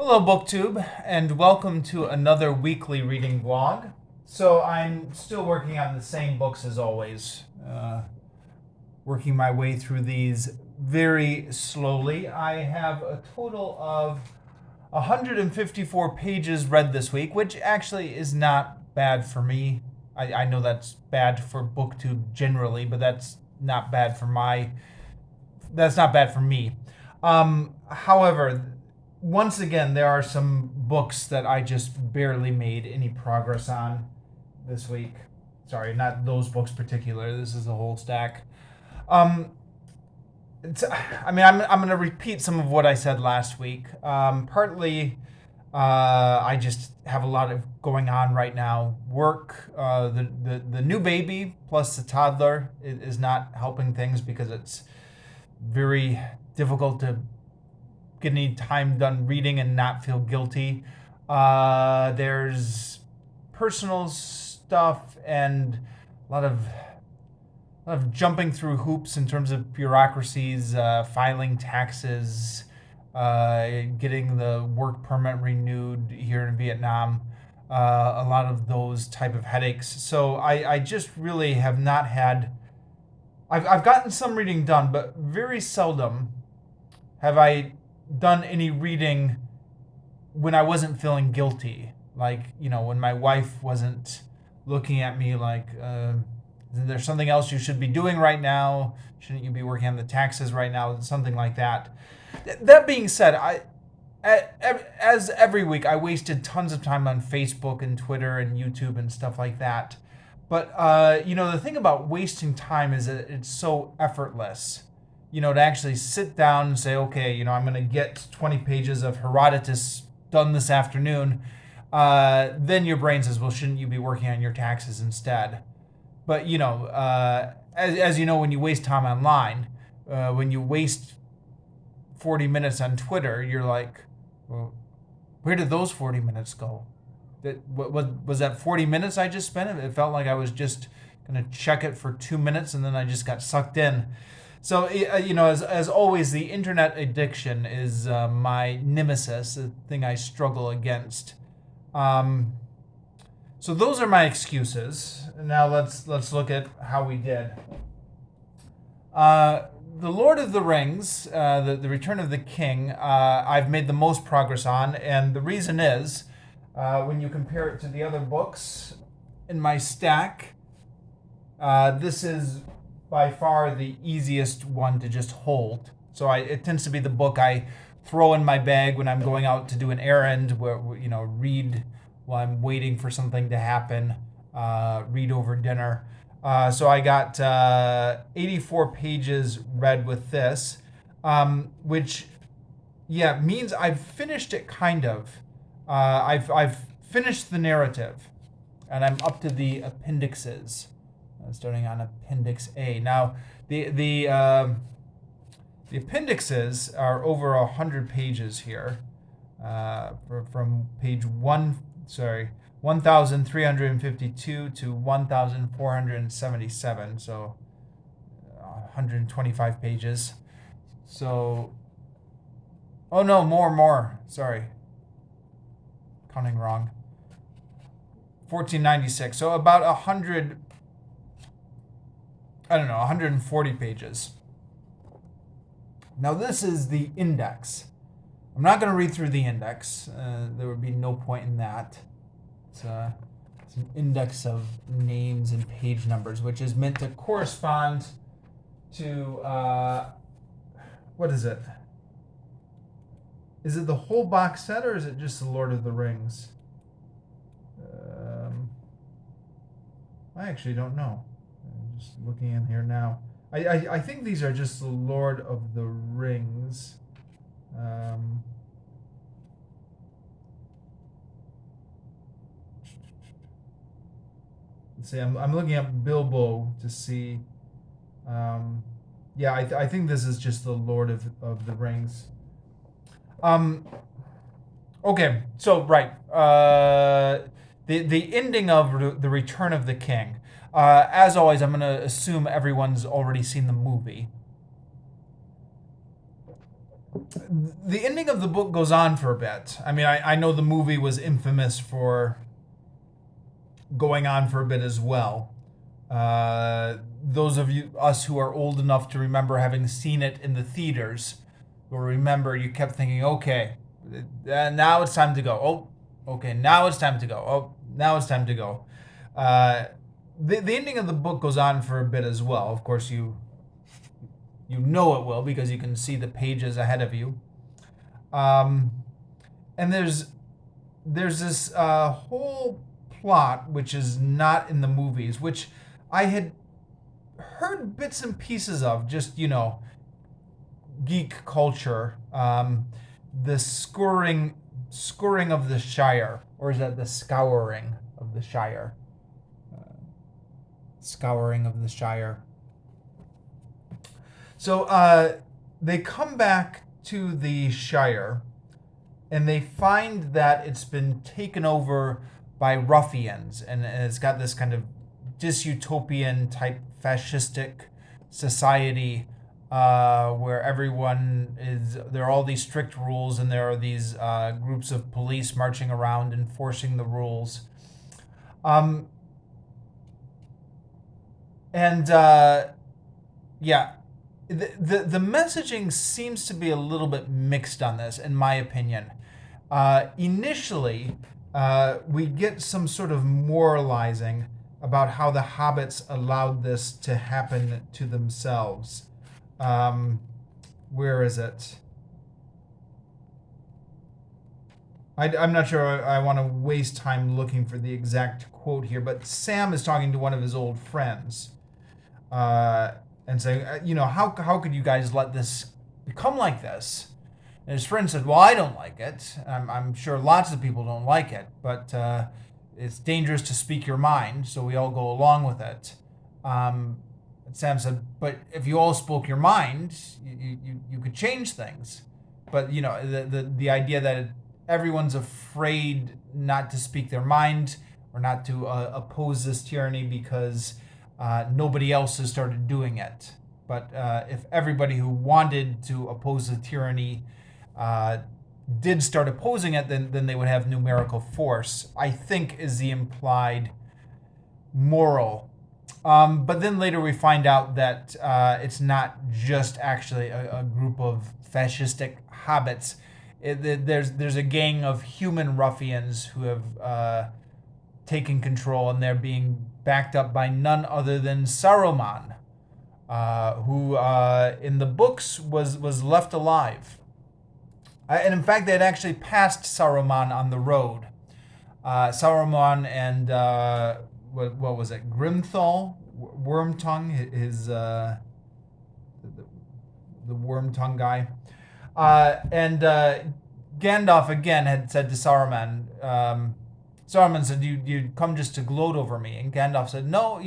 Hello, BookTube, and welcome to another weekly reading vlog. So I'm still working on the same books as always, working my way through these very slowly. I have a total of 154 pages read this week, which actually is not bad for me. I know that's bad for BookTube generally, but that's not bad for me. However, once again, there are some books that I just barely made any progress on this week. Sorry, not those books particular. This is a whole stack. I'm going to repeat some of what I said last week. Partly, I just have a lot of going on right now. Work, the new baby plus the toddler is not helping things because it's very difficult to get any time done reading and not feel guilty. There's personal stuff and a lot of jumping through hoops in terms of bureaucracies, filing taxes, getting the work permit renewed here in Vietnam. A lot of those type of headaches. So I just really have not had. I've gotten some reading done, but very seldom have I done any reading when I wasn't feeling guilty. Like, when my wife wasn't looking at me like, is there something else you should be doing right now? Shouldn't you be working on the taxes right now? Something like that. That being said, as every week, I wasted tons of time on Facebook and Twitter and YouTube and stuff like that. But, the thing about wasting time is that it's so effortless. To actually sit down and say, okay, I'm going to get 20 pages of Herodotus done this afternoon. Then your brain says, well, shouldn't you be working on your taxes instead? But, as you know, when you waste time online, when you waste 40 minutes on Twitter, you're like, well, where did those 40 minutes go? Was that 40 minutes I just spent? It felt like I was just going to check it for 2 minutes and then I just got sucked in. So, as always, the internet addiction is my nemesis, the thing I struggle against. So those are my excuses. Now let's look at how we did. The Lord of the Rings, the Return of the King, I've made the most progress on, and the reason is, when you compare it to the other books in my stack, this is by far the easiest one to just hold. So it tends to be the book I throw in my bag when I'm going out to do an errand, where read while I'm waiting for something to happen, read over dinner. So I got 84 pages read with this, which means I've finished it kind of. I've finished the narrative, and I'm up to the appendixes. Starting on Appendix A. Now, the appendixes are over 100 pages here, from page 1,352 to 1,477. So, 125 pages. So, oh no, more. Sorry, counting wrong. 1496. So about 140 pages. Now this is the index. I'm not going to read through the index. There would be no point in that. It's an index of names and page numbers, which is meant to correspond to, what is it? Is it the whole box set, or is it just the Lord of the Rings? I actually don't know. Just looking in here now. I think these are just the Lord of the Rings. Let's see. I'm looking at Bilbo to see. I think this is just the Lord of the Rings. Okay. So right. The ending of the Return of the King. As always, I'm going to assume everyone's already seen the movie. the ending of the book goes on for a bit. I mean, I know the movie was infamous for going on for a bit as well. Those of us who are old enough to remember having seen it in the theaters will remember you kept thinking, okay, now it's time to go. Oh, okay, now it's time to go. Oh, now it's time to go. Uh, the ending of the book goes on for a bit as well. Of course, you know it will because you can see the pages ahead of you. Um, and there's this whole plot which is not in the movies, which I had heard bits and pieces of, just geek culture. The scouring of the Shire, or is that the scouring of the Shire? Scouring of the Shire. So they come back to the Shire, and they find that it's been taken over by ruffians, and it's got this kind of dystopian type fascistic society where everyone there are all these strict rules, and there are these groups of police marching around enforcing the rules. And yeah, the messaging seems to be a little bit mixed on this, in my opinion. Initially, we get some sort of moralizing about how the hobbits allowed this to happen to themselves. Where is it? I'm not sure I want to waste time looking for the exact quote here, but Sam is talking to one of his old friends and saying, how could you guys let this become like this? And his friend said, well, I don't like it. I'm sure lots of people don't like it, but it's dangerous to speak your mind, so we all go along with it. And Sam said, but if you all spoke your mind, you could change things. But, the idea that everyone's afraid not to speak their mind or not to oppose this tyranny because nobody else has started doing it. But if everybody who wanted to oppose the tyranny did start opposing it, then they would have numerical force, I think is the implied moral. But then later we find out that it's not just actually a group of fascistic hobbits. There's a gang of human ruffians who have taken control, and they're being backed up by none other than Saruman, who in the books was left alive. And in fact, they had actually passed Saruman on the road. Saruman and what was it? Grimthal, Wormtongue, his the Wormtongue guy, and Gandalf again had said to Saruman. Saruman said, "You'd come just to gloat over me," and Gandalf said, "No,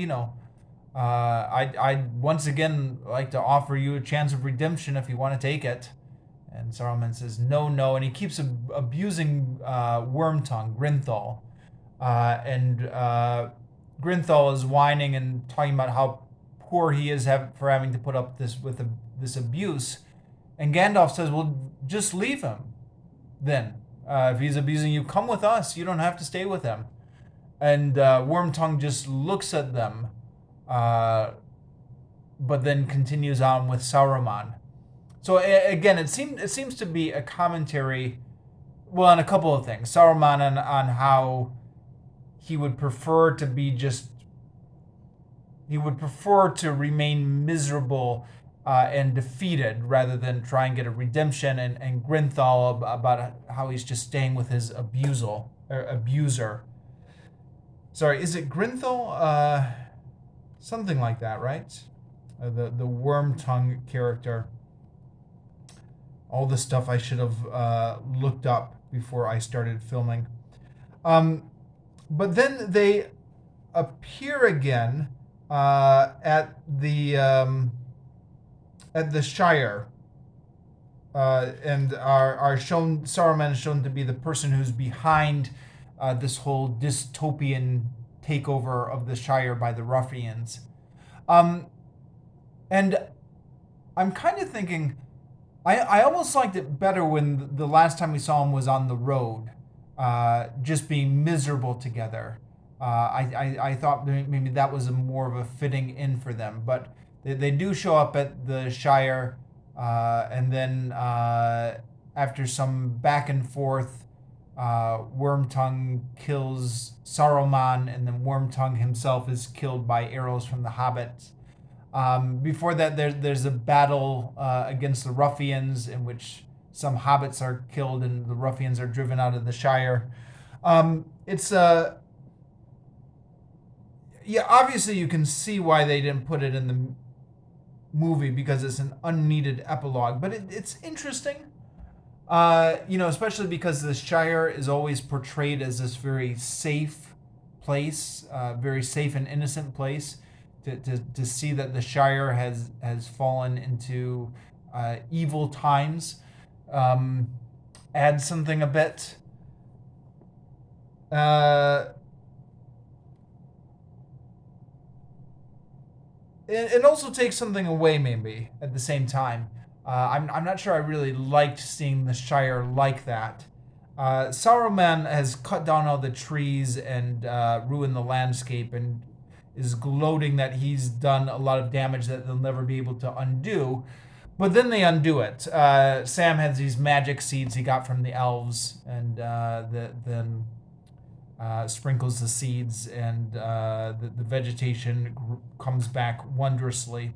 I'd once again like to offer you a chance of redemption if you want to take it." And Saruman says, no, and he keeps abusing Wormtongue, Grinthal. And Grinthal is whining and talking about how poor he is for having to put up this abuse. And Gandalf says, well, just leave him then. If he's abusing you, come with us. You don't have to stay with him. And Wormtongue just looks at them, but then continues on with Saruman. So again, it seems to be a commentary, well, on a couple of things. Saruman on how he would prefer to remain miserable and defeated rather than try and get a redemption, and Grinthal about how he's just staying with his abuser. Sorry, is it Grinthal? Something like that, right? The Wormtongue character. All the stuff I should have looked up before I started filming. But then they appear again at the Shire, and are shown. Saruman is shown to be the person who's behind this whole dystopian takeover of the Shire by the ruffians. And I'm kind of thinking, I almost liked it better when the last time we saw him was on the road, just being miserable together. I thought maybe that was a more of a fitting in for them, but they do show up at the Shire, and then after some back and forth, Wormtongue kills Saruman, and then Wormtongue himself is killed by arrows from the hobbits. Before that, there's a battle against the ruffians in which some hobbits are killed and the ruffians are driven out of the Shire. It's yeah, obviously you can see why they didn't put it in the movie because it's an unneeded epilogue, but it's interesting. Especially because the Shire is always portrayed as this very safe place, very safe and innocent place. To see that the Shire has fallen into evil times adds something a bit. It also takes something away, maybe, at the same time. I'm not sure I really liked seeing the Shire like that. Saruman has cut down all the trees and ruined the landscape and is gloating that he's done a lot of damage that they'll never be able to undo. But then they undo it. Sam has these magic seeds he got from the elves, and then sprinkles the seeds, and the vegetation comes back wondrously.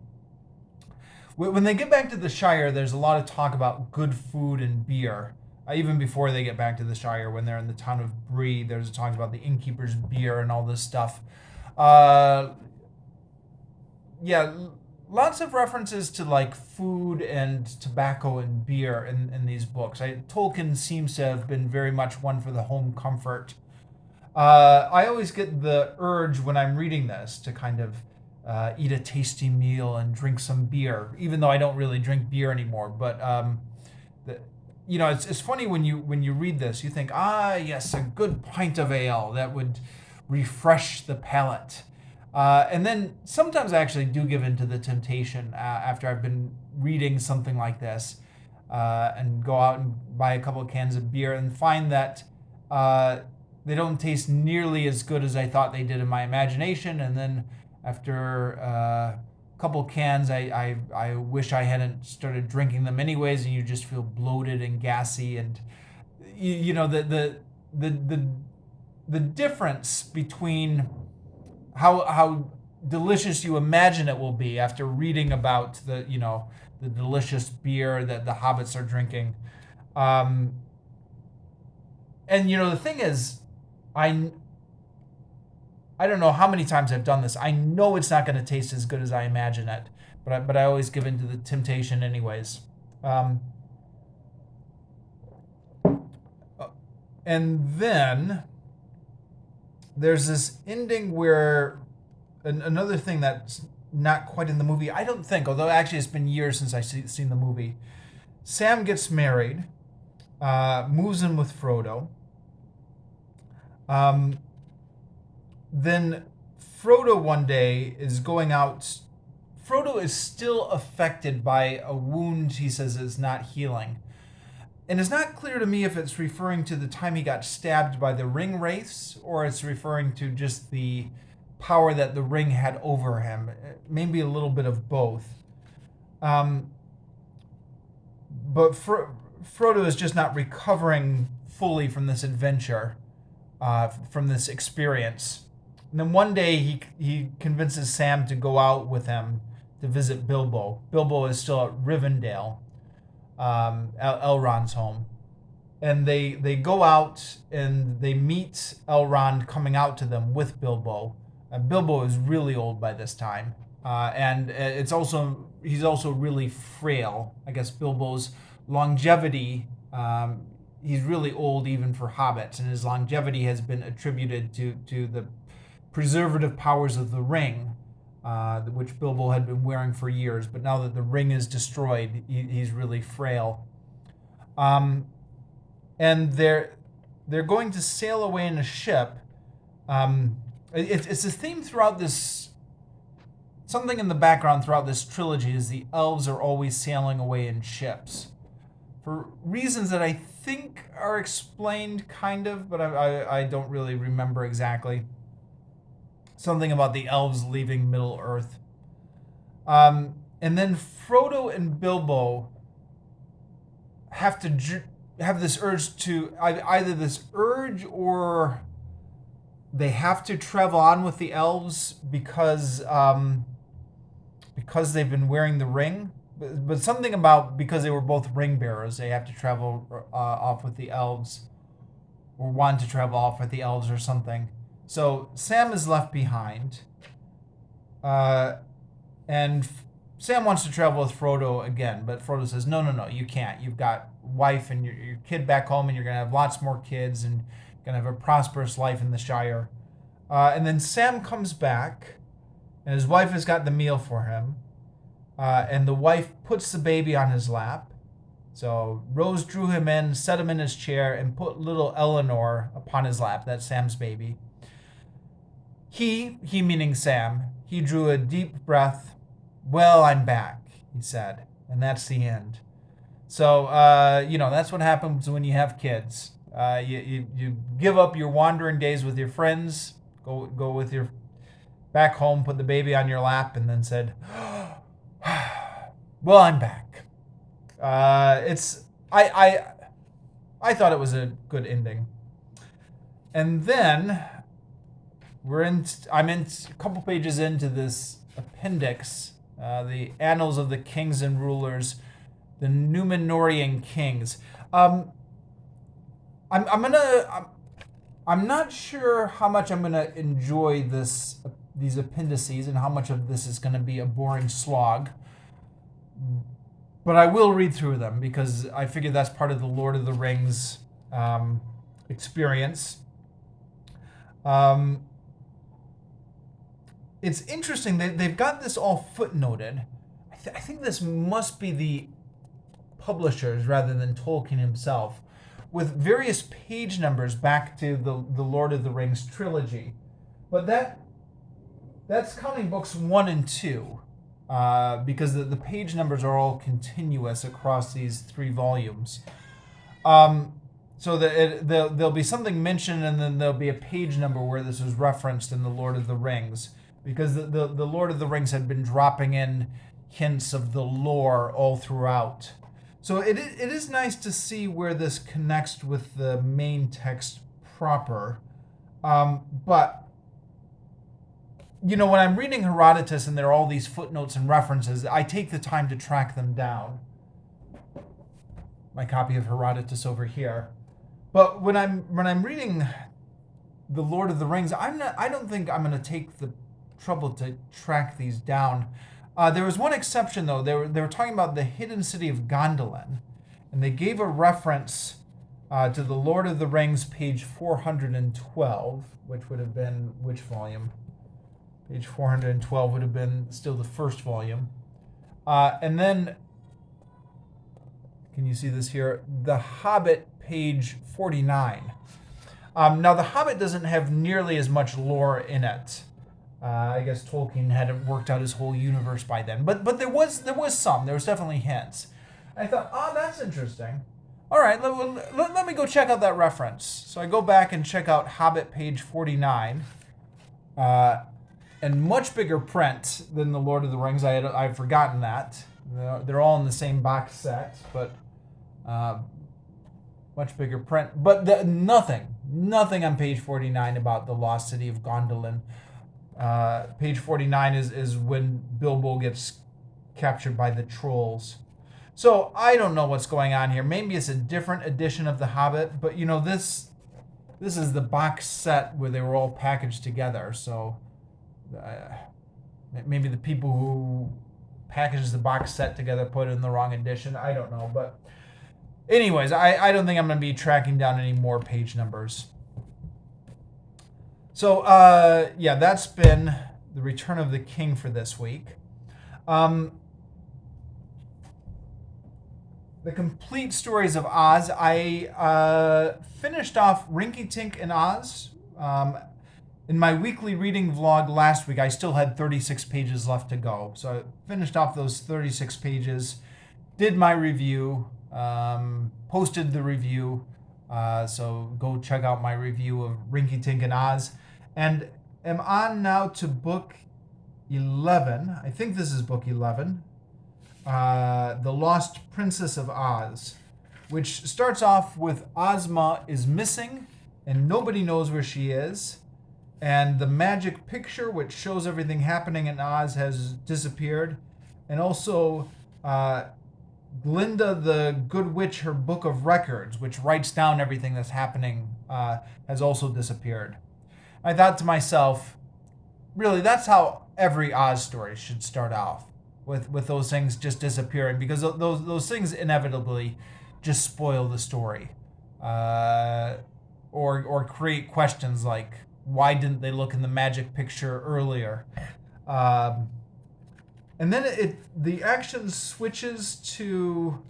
When they get back to the Shire, there's a lot of talk about good food and beer. Even before they get back to the Shire, when they're in the town of Bree, there's talk about the innkeeper's beer and all this stuff. Yeah, lots of references to like food and tobacco and beer in these books. Tolkien seems to have been very much one for the home comfort. I always get the urge when I'm reading this to kind of eat a tasty meal and drink some beer, even though I don't really drink beer anymore. But it's funny when you read this, you think, yes, a good pint of ale that would refresh the palate. And then sometimes I actually do give in to the temptation after I've been reading something like this and go out and buy a couple of cans of beer and find that they don't taste nearly as good as I thought they did in my imagination. And then after a couple cans, I wish I hadn't started drinking them anyways, and you just feel bloated and gassy. And the difference between how delicious you imagine it will be after reading about the delicious beer that the hobbits are drinking. And the thing is, I don't know how many times I've done this. I know it's not going to taste as good as I imagine it, but I always give in to the temptation anyways. And then there's this ending where another thing that's not quite in the movie, I don't think, although actually it's been years since I've seen the movie. Sam gets married, moves in with Frodo. Then Frodo one day is going out. Frodo is still affected by a wound he says is not healing. And it's not clear to me if it's referring to the time he got stabbed by the ring wraiths or it's referring to just the power that the ring had over him. Maybe a little bit of both. But Frodo is just not recovering fully from this adventure, from this experience. And then one day he convinces Sam to go out with him to visit Bilbo. Bilbo is still at Rivendell, Elrond's home. And they go out and they meet Elrond coming out to them with Bilbo. Bilbo is really old by this time. And he's also really frail. I guess Bilbo's longevity, he's really old even for hobbits, and his longevity has been attributed to the preservative powers of the ring, which Bilbo had been wearing for years. But now that the ring is destroyed, he's really frail. And they're going to sail away in a ship. It's a theme throughout this. Something in the background throughout this trilogy is the elves are always sailing away in ships. for reasons that I think are explained, kind of, but I don't really remember exactly. Something about the elves leaving Middle Earth. And then Frodo and Bilbo have to have this urge to either this urge or they have to travel on with the elves because they've been wearing the ring. But something about because they were both ring bearers, they have to travel off with the elves, or want to travel off with the elves or something. So Sam is left behind, and Sam wants to travel with Frodo again, but Frodo says, no, you can't. You've got wife and your kid back home, and you're going to have lots more kids, and going to have a prosperous life in the Shire. And then Sam comes back, and his wife has got the meal for him, and the wife puts the baby on his lap. So Rose drew him in, set him in his chair, and put little Eleanor upon his lap. That's Sam's baby. He meaning Sam, he drew a deep breath. Well, I'm back, he said. And that's the end. So, that's what happens when you have kids. You give up your wandering days with your friends, go with your back home, put the baby on your lap, and then said, well, I'm back. I thought it was a good ending. And then I'm in a couple pages into this appendix, the Annals of the Kings and Rulers, the Númenórean Kings. I'm not sure how much I'm gonna enjoy these appendices and how much of this is gonna be a boring slog. But I will read through them because I figure that's part of the Lord of the Rings experience. It's interesting. They've got this all footnoted. I think this must be the publishers rather than Tolkien himself, with various page numbers back to the Lord of the Rings trilogy. But that's counting books 1 and 2. Because the page numbers are all continuous across these 3 volumes. So there'll be something mentioned, and then there'll be a page number where this is referenced in the Lord of the Rings, because the Lord of the Rings had been dropping in hints of the lore all throughout. So it is nice to see where this connects with the main text proper. But when I'm reading Herodotus and there are all these footnotes and references, I take the time to track them down. My copy of Herodotus over here. But when I'm reading The Lord of the Rings, I don't think I'm going to take the trouble to track these down. There was one exception though. They were talking about the hidden city of Gondolin, and they gave a reference to The Lord of the Rings, page 412, which would have been which volume? Page 412 would have been still the first volume. And then, can you see this here? The Hobbit, page 49. Now, The Hobbit doesn't have nearly as much lore in it. I guess Tolkien hadn't worked out his whole universe by then. But there was some. There was definitely hints. I thought, that's interesting. All right, let me go check out that reference. So I go back and check out Hobbit, page 49. And much bigger print than The Lord of the Rings. I'd forgotten that. They're all in the same box set, but much bigger print. But nothing on page 49 about the lost city of Gondolin. Page 49 is when Bilbo gets captured by the trolls. So I don't know what's going on here. Maybe it's a different edition of The Hobbit, but this is the box set where they were all packaged together. So maybe the people who packaged the box set together put it in the wrong edition. I don't know. But anyways, I don't think I'm going to be tracking down any more page numbers. So, that's been the Return of the King for this week. The Complete Stories of Oz. I finished off Rinkitink and Oz. In my weekly reading vlog last week, I still had 36 pages left to go. So I finished off those 36 pages, did my review, posted the review. So go check out my review of Rinkitink and Oz. And am on now to book 11. I think this is book 11. The Lost Princess of Oz, which starts off with Ozma is missing and nobody knows where she is. And the magic picture, which shows everything happening in Oz, has disappeared. And also, Glinda the Good Witch, her book of records, which writes down everything that's happening, has also disappeared. I thought to myself, really, that's how every Oz story should start off, with those things just disappearing, because those things inevitably just spoil the story, or create questions like, why didn't they look in the magic picture earlier? And then the action switches to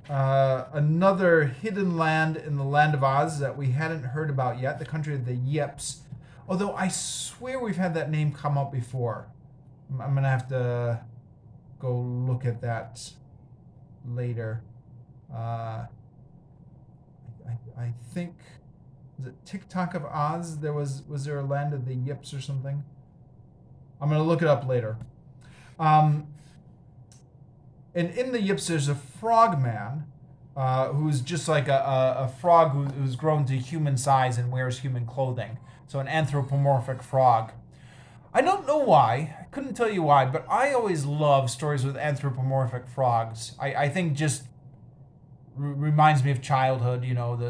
another hidden land in the land of Oz that we hadn't heard about yet, the country of the Yips. Although I swear we've had that name come up before. I'm going to have to go look at that later. I think... Was it TikTok of Oz? Was there a land of the Yips or something? I'm going to look it up later. And in the Yips, there's a frogman who's just like a frog who's grown to human size and wears human clothing. So an anthropomorphic frog. I don't know why. I couldn't tell you why, but I always love stories with anthropomorphic frogs. I think just reminds me of childhood,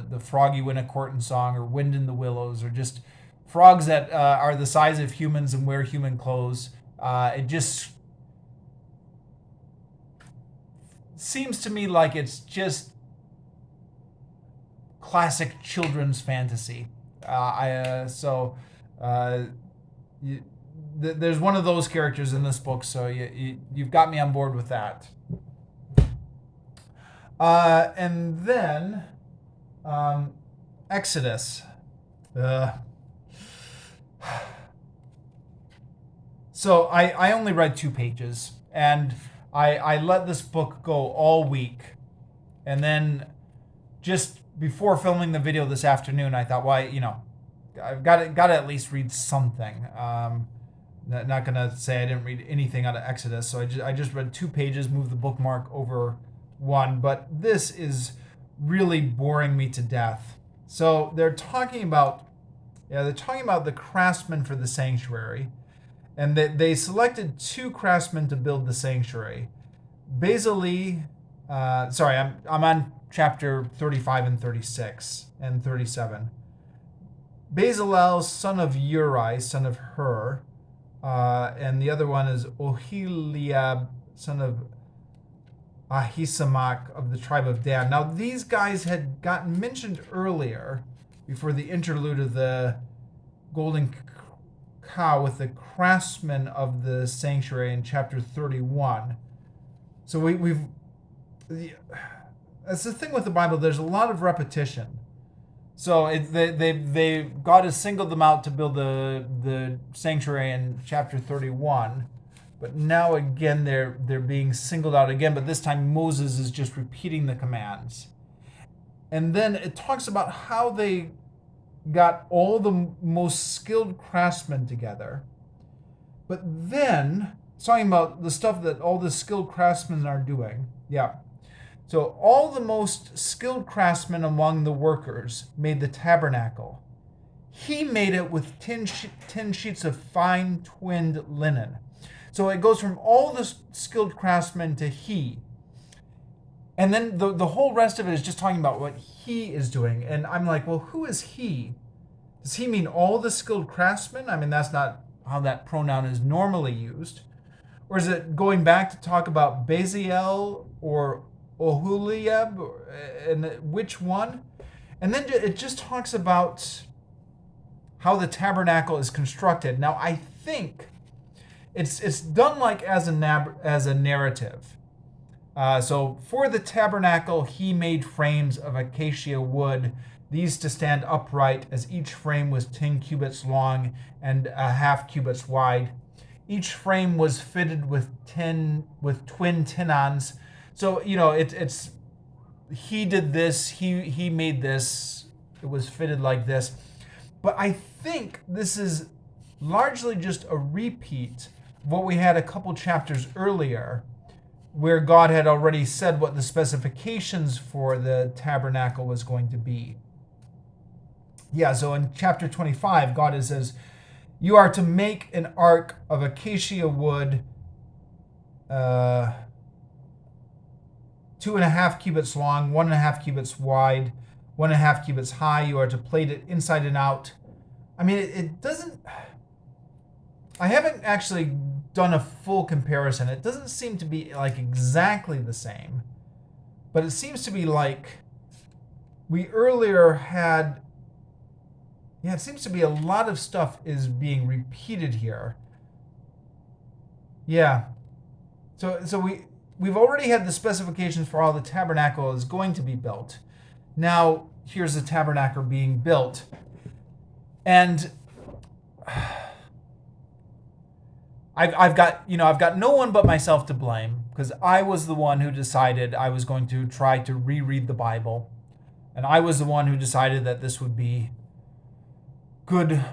the frog you win a court and song, or wind in the willows, or just frogs that are the size of humans and wear human clothes. It just seems to me like it's just classic children's fantasy. There's one of those characters in this book, so you've got me on board with that. And then Exodus. So I only read 2 pages, and I let this book go all week. And then just before filming the video this afternoon, I thought, I've got to at least read something. Not going to say I didn't read anything out of Exodus, so I just read 2 pages, moved the bookmark over 1, but this is really boring me to death. So they're talking about the craftsmen for the sanctuary, and they selected 2 craftsmen to build the sanctuary. I'm on chapter 35 and 36 and 37. Bezalel, son of Uri, son of Hur, and the other one is Oholiab, son of Ahisamach of the tribe of Dan. Now, these guys had gotten mentioned earlier, before the interlude of the golden cow with the craftsmen of the sanctuary in chapter 31. So that's the thing with the Bible. There's a lot of repetition. So God has singled them out to build the sanctuary in chapter 31. But now again, they're being singled out again, but this time Moses is just repeating the commands. And then it talks about how they got all the most skilled craftsmen together. But then, it's talking about the stuff that all the skilled craftsmen are doing. Yeah. So all the most skilled craftsmen among the workers made the tabernacle. He made it with 10 sheets of fine twinned linen. So it goes from all the skilled craftsmen to he. And then the whole rest of it is just talking about what he is doing. And I'm like, well, who is he? Does he mean all the skilled craftsmen? I mean, that's not how that pronoun is normally used. Or is it going back to talk about Bezalel or Oholiab? And which one? And then it just talks about how the tabernacle is constructed. Now, I think it's done like as a narrative. So for the tabernacle, he made frames of acacia wood, these to stand upright, as each frame was 10 cubits long and a half cubits wide. Each frame was fitted with twin tenons, So, it's he did this, he made this, it was fitted like this. But I think this is largely just a repeat of what we had a couple chapters earlier, where God had already said what the specifications for the tabernacle was going to be. Yeah, so in chapter 25, God says, you are to make an ark of acacia wood, 2.5 cubits long, 1.5 cubits wide, 1.5 cubits high. You are to plate it inside and out. I mean, it doesn't... I haven't actually done a full comparison. It doesn't seem to be like exactly the same, but it seems to be like we earlier had... Yeah, it seems to be a lot of stuff is being repeated here. Yeah. So we've already had the specifications for how the tabernacle is going to be built. Now, here's the tabernacle being built. And I've got no one but myself to blame, because I was the one who decided I was going to try to reread the Bible. And I was the one who decided that this would be good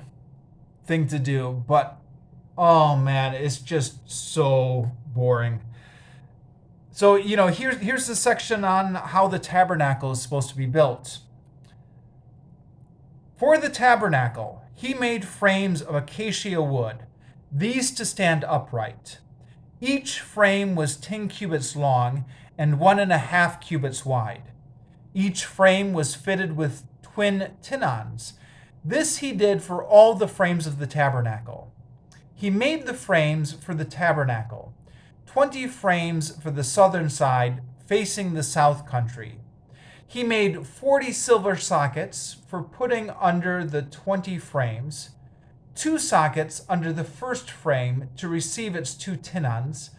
thing to do, but oh man, it's just so boring. So, here's the section on how the tabernacle is supposed to be built. For the tabernacle, he made frames of acacia wood, these to stand upright. Each frame was 10 cubits long and 1.5 cubits wide. Each frame was fitted with twin tenons. This he did for all the frames of the tabernacle. He made the frames for the tabernacle, 20 frames for the southern side facing the south country. He made 40 silver sockets for putting under the 20 frames, 2 sockets under the first frame to receive its 2 tenons,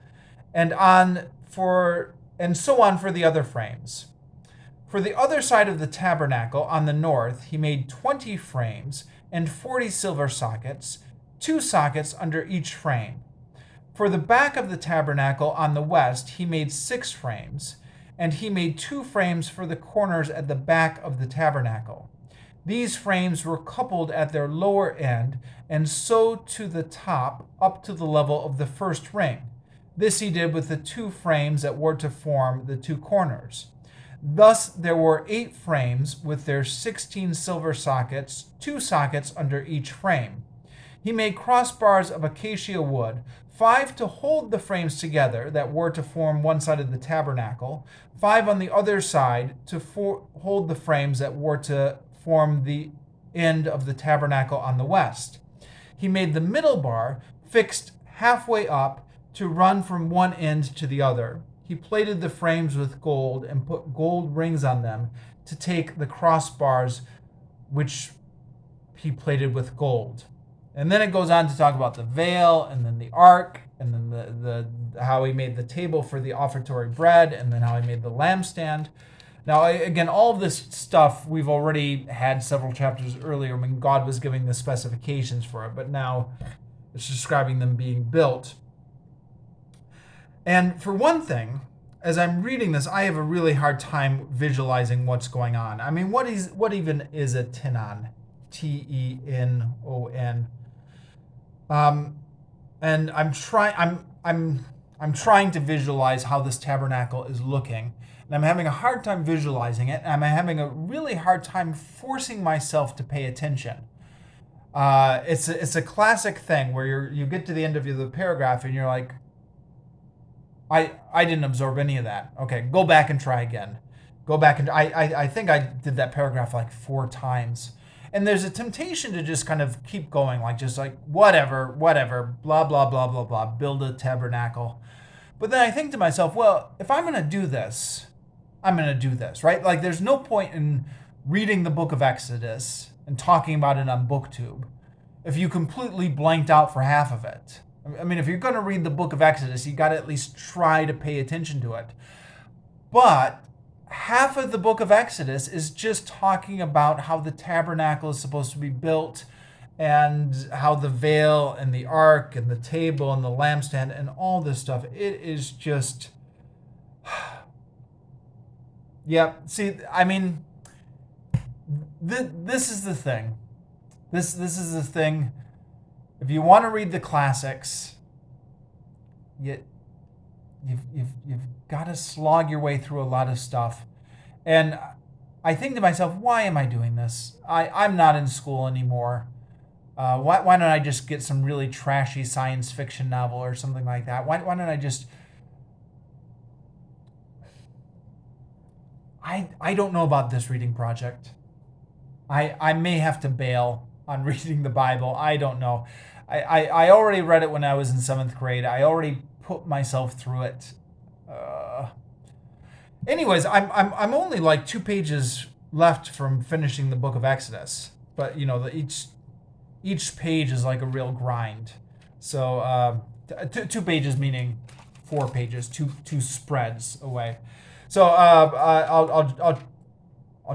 and so on for the other frames. For the other side of the tabernacle, on the north, he made 20 frames and 40 silver sockets, 2 sockets under each frame. For the back of the tabernacle, on the west, he made 6 frames, and he made 2 frames for the corners at the back of the tabernacle. These frames were coupled at their lower end, and so to the top, up to the level of the first ring. This he did with the 2 frames that were to form the 2 corners. Thus there were 8 frames with their 16 silver sockets, 2 sockets under each frame. He made crossbars of acacia wood, 5 to hold the frames together that were to form one side of the tabernacle, 5 on the other side to hold the frames that were to form the end of the tabernacle on the west. He made the middle bar fixed halfway up to run from one end to the other. He plated the frames with gold and put gold rings on them to take the crossbars which he plated with gold. And then it goes on to talk about the veil, and then the ark, and then the how he made the table for the offertory bread, and then how he made the lampstand. Now, again, all of this stuff we've already had several chapters earlier when God was giving the specifications for it, but now it's describing them being built. And for one thing, as I'm reading this, I have a really hard time visualizing what's going on. I mean, what even is a tenon? T-E-N-O-N. And I'm trying to visualize how this tabernacle is looking, and I'm having a hard time visualizing it, and I'm having a really hard time forcing myself to pay attention. It's a classic thing where you get to the end of the paragraph and you're like, I didn't absorb any of that. Okay, go back and try again. Go back and I think I did that paragraph like 4 times. And there's a temptation to just kind of keep going, whatever, blah, blah, blah, blah, blah, build a tabernacle. But then I think to myself, well, if I'm going to do this, I'm going to do this, right? Like, there's no point in reading the book of Exodus and talking about it on BookTube if you completely blanked out for half of it. I mean, if you're going to read the book of Exodus, you got to at least try to pay attention to it. But half of the book of Exodus is just talking about how the tabernacle is supposed to be built, and how the veil and the ark and the table and the lampstand and all this stuff, it is just, Yeah. See, I mean, this is the thing. This is the thing. If you want to read the classics, you, you've got to slog your way through a lot of stuff. And I think to myself, why am I doing this? I'm not in school anymore. Why don't I just get some really trashy science fiction novel or something like that? Why don't I just... I don't know about this reading project. I may have to bail on reading the Bible. I don't know. I already read it when I was in 7th grade. I already put myself through it. Anyways, I'm only like 2 pages left from finishing the book of Exodus. But, each page is like a real grind. So 2 pages meaning 4 pages, two spreads away. So I'll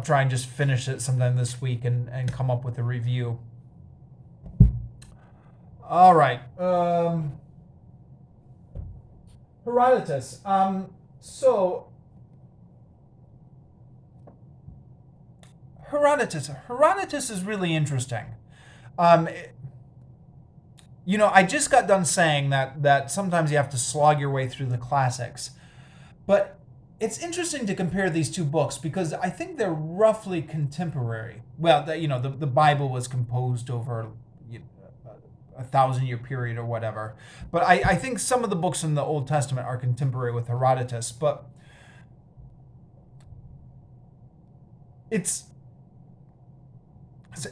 try and just finish it sometime this week and come up with a review. All right. Herodotus. Herodotus is really interesting. I just got done saying that sometimes you have to slog your way through the classics. But it's interesting to compare these 2 books because I think they're roughly contemporary. Well, the Bible was composed over a 1,000-year period or whatever. But I think some of the books in the Old Testament are contemporary with Herodotus. But it's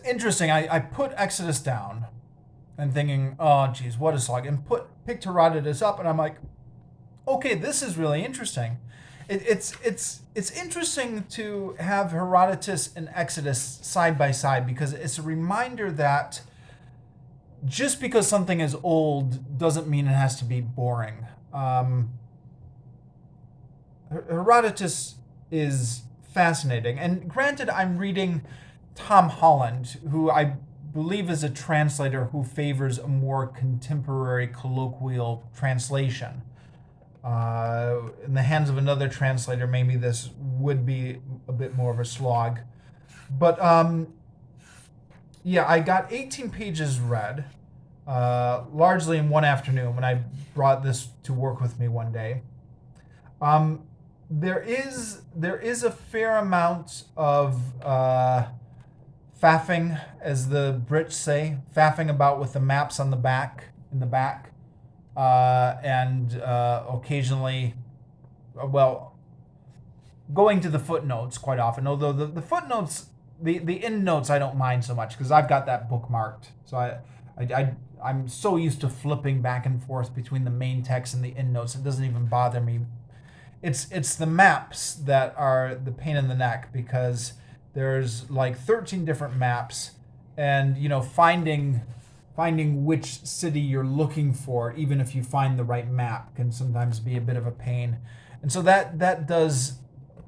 interesting. I put Exodus down and thinking, oh, geez, what a slog. And picked Herodotus up, and I'm like, okay, this is really interesting. It's interesting to have Herodotus and Exodus side by side because it's a reminder that just because something is old doesn't mean it has to be boring. Herodotus is fascinating. And granted, I'm reading Tom Holland, who I believe is a translator who favors a more contemporary colloquial translation. In the hands of another translator, maybe this would be a bit more of a slog. But I got 18 pages read, largely in one afternoon when I brought this to work with me one day. There is a fair amount of faffing, as the Brits say, faffing about with the maps in the back, and occasionally, going to the footnotes quite often. Although the footnotes, the end notes, I don't mind so much because I've got that bookmarked. So I'm so used to flipping back and forth between the main text and the end notes. It doesn't even bother me. It's the maps that are the pain in the neck because there's like 13 different maps, and finding which city you're looking for, even if you find the right map, can sometimes be a bit of a pain. And so that does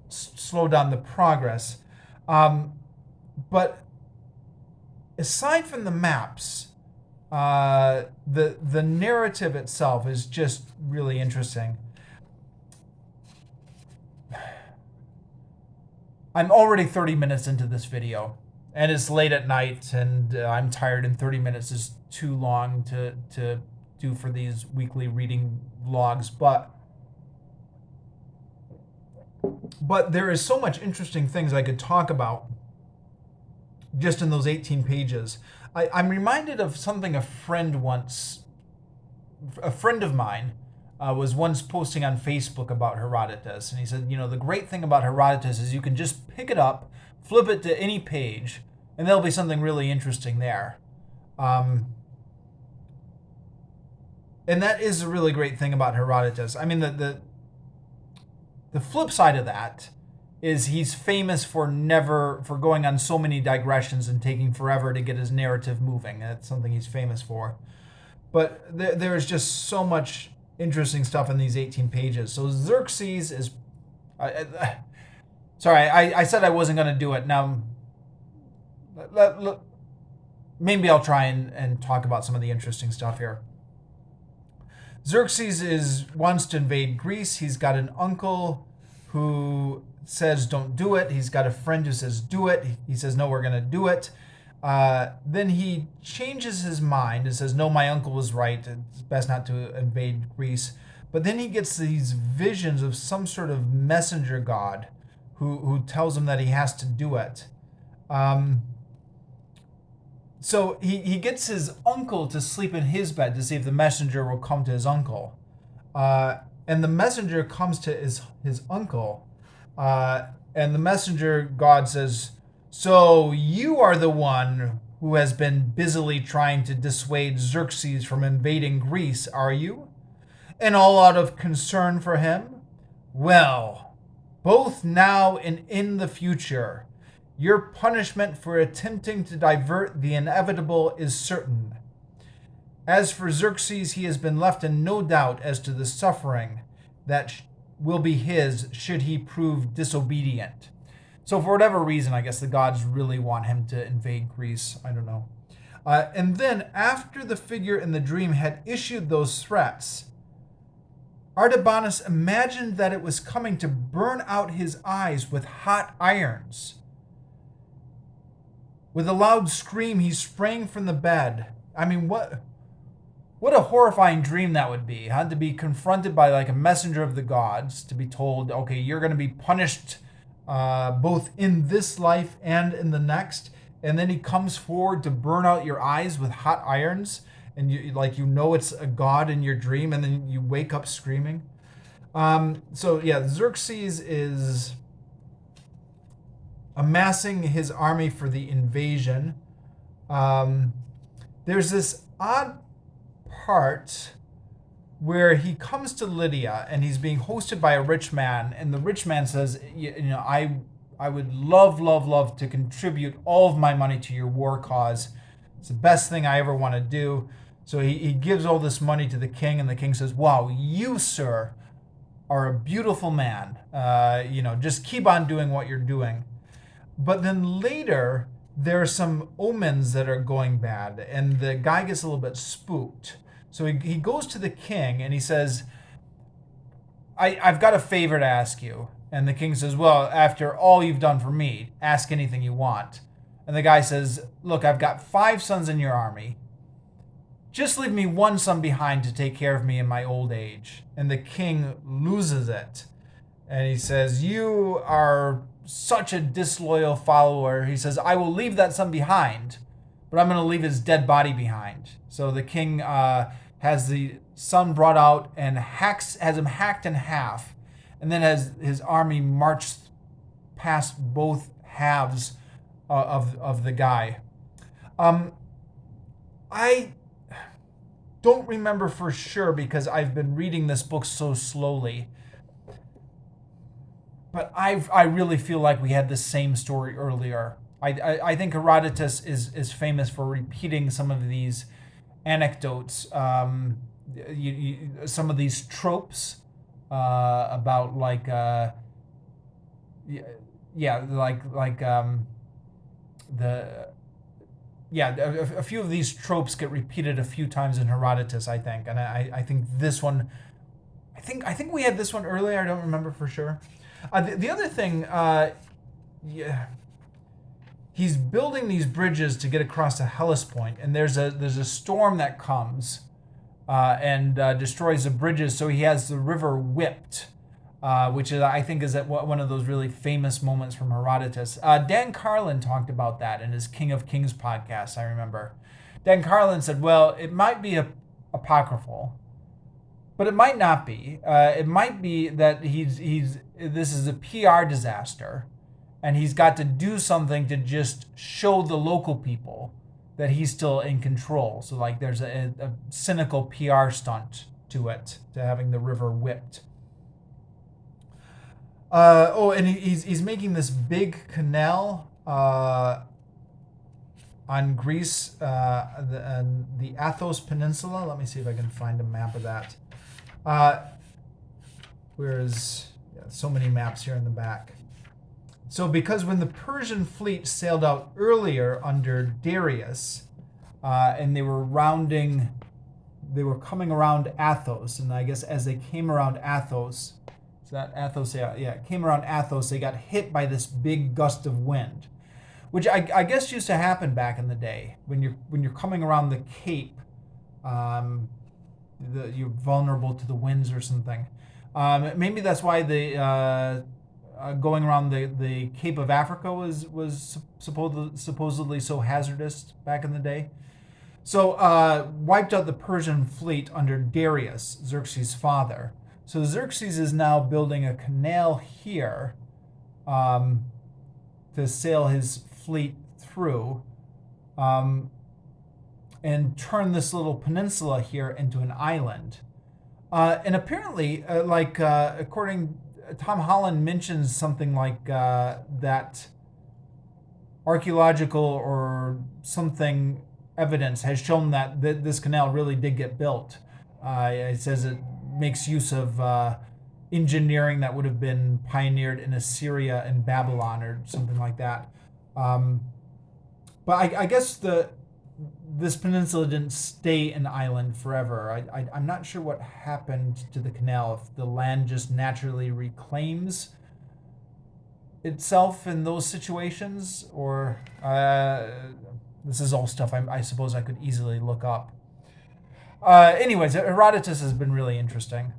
slow down the progress. But aside from the maps, the narrative itself is just really interesting. I'm already 30 minutes into this video, and it's late at night, and I'm tired, and 30 minutes is too long to do for these weekly reading vlogs. But there is so much interesting things I could talk about just in those 18 pages. I'm reminded of something a friend of mine was once posting on Facebook about Herodotus. And he said, the great thing about Herodotus is you can just pick it up, flip it to any page, and there'll be something really interesting there. And that is a really great thing about Herodotus. I mean, the flip side of that is he's famous for going on so many digressions and taking forever to get his narrative moving. That's something he's famous for. But there is just so much interesting stuff in these 18 pages. So Xerxes is... sorry, I said I wasn't going to do it. Now, maybe I'll try and talk about some of the interesting stuff here. Xerxes wants to invade Greece. He's got an uncle who says don't do it. He's got a friend who says do it. He says no, we're going to do it. Then he changes his mind and says no, my uncle was right. It's best not to invade Greece. But then he gets these visions of some sort of messenger god who tells him that he has to do it. So he gets his uncle to sleep in his bed to see if the messenger will come to his uncle. And the messenger comes to his uncle. And the messenger god says, so you are the one who has been busily trying to dissuade Xerxes from invading Greece, are you? And all out of concern for him? Well, both now and in the future, your punishment for attempting to divert the inevitable is certain. As for Xerxes, he has been left in no doubt as to the suffering that will be his should he prove disobedient. So for whatever reason, I guess the gods really want him to invade Greece. I don't know. And then after the figure in the dream had issued those threats, Artabanus imagined that it was coming to burn out his eyes with hot irons. With a loud scream, he sprang from the bed. I mean, what a horrifying dream that would be, huh? To be confronted by like a messenger of the gods, to be told, okay, you're going to be punished both in this life and in the next. And then he comes forward to burn out your eyes with hot irons. And you know it's a god in your dream, and then you wake up screaming. Xerxes is amassing his army for the invasion. There's this odd part where he comes to Lydia, and he's being hosted by a rich man, and the rich man says, I would love to contribute all of my money to your war cause. It's the best thing I ever want to do. So he gives all this money to the king, and the king says, wow, you, sir, are a beautiful man. Just keep on doing what you're doing. But then later, there are some omens that are going bad, and the guy gets a little bit spooked. So he goes to the king, and he says, I've got a favor to ask you. And the king says, well, after all you've done for me, ask anything you want. And the guy says, look, I've got 5 sons in your army. Just leave me 1 son behind to take care of me in my old age. And the king loses it. And he says, you are such a disloyal follower. He says, I will leave that son behind, but I'm going to leave his dead body behind. So the king has the son brought out and has him hacked in half, and then has his army march past both halves of the guy. I don't remember for sure because I've been reading this book so slowly. But I really feel like we had the same story earlier. I think Herodotus is famous for repeating some of these anecdotes, some of these tropes about a few of these tropes get repeated a few times in Herodotus, I think, and I think this one, I think we had this one earlier. I don't remember for sure. The other thing, he's building these bridges to get across to Hellespont, and there's a storm that comes and destroys the bridges. So he has the river whipped, which I think is one of those really famous moments from Herodotus. Dan Carlin talked about that in his King of Kings podcast. I remember Dan Carlin said, "Well, it might be apocryphal." But it might not be. It might be that this is a PR disaster, and he's got to do something to just show the local people that he's still in control. So there's a cynical PR stunt to it, to having the river whipped. And he's making this big canal on Greece, the Athos Peninsula. Let me see if I can find a map of that. So many maps here in the back. So because when the Persian fleet sailed out earlier under Darius, and they were coming around Athos, and I guess as they came around Athos, that Athos? Yeah, it came around Athos. They got hit by this big gust of wind, which I guess used to happen back in the day when you're coming around the Cape. You're vulnerable to the winds or something. Maybe that's why the going around the Cape of Africa was supposedly so hazardous back in the day. So wiped out the Persian fleet under Darius, Xerxes' father. So Xerxes is now building a canal here to sail his fleet through. And turn this little peninsula here into an island. And apparently, according, Tom Holland mentions something like that archaeological or something evidence has shown that this canal really did get built. It says it makes use of engineering that would have been pioneered in Assyria and Babylon or something like that. But I guess this peninsula didn't stay an island forever. I'm not sure what happened to the canal, if the land just naturally reclaims itself in those situations, or this is all stuff I suppose I could easily look up. Anyways, Herodotus has been really interesting.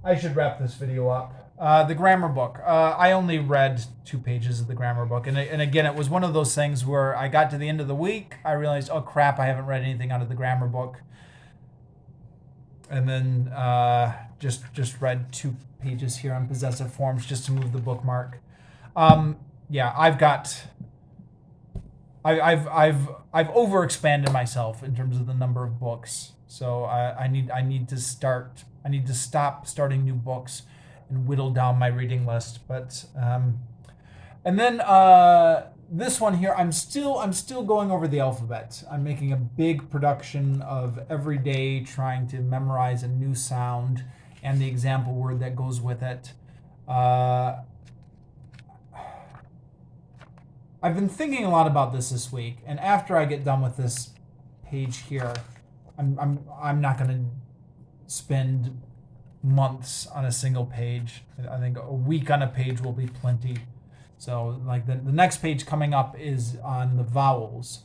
I should wrap this video up. The grammar book. I only read 2 pages of the grammar book. And again, it was one of those things where I got to the end of the week, I realized, oh crap, I haven't read anything out of the grammar book. And then just read 2 pages here on possessive forms just to move the bookmark. Yeah, I've overexpanded myself in terms of the number of books. So I need to stop starting new books and whittle down my reading list. But and then this one here, I'm still going over the alphabet. I'm making a big production of every day trying to memorize a new sound and the example word that goes with it. I've been thinking a lot about this week, and after I get done with this page here, I'm not going to spend months on a single page. I think a week on a page will be plenty. So like the next page coming up is on the vowels,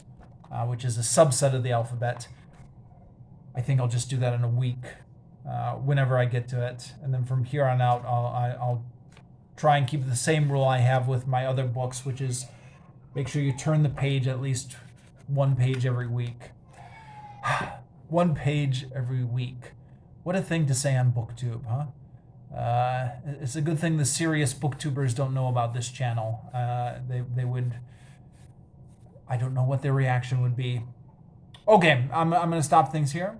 which is a subset of the alphabet. I think I'll just do that in a week, whenever I get to it. And then from here on out, I'll try and keep the same rule I have with my other books, which is make sure you turn the page at least 1 page every week. 1 page every week. What a thing to say on BookTube, huh? It's a good thing the serious booktubers don't know about this channel. They would, I don't know what their reaction would be. Okay, I'm going to stop things here.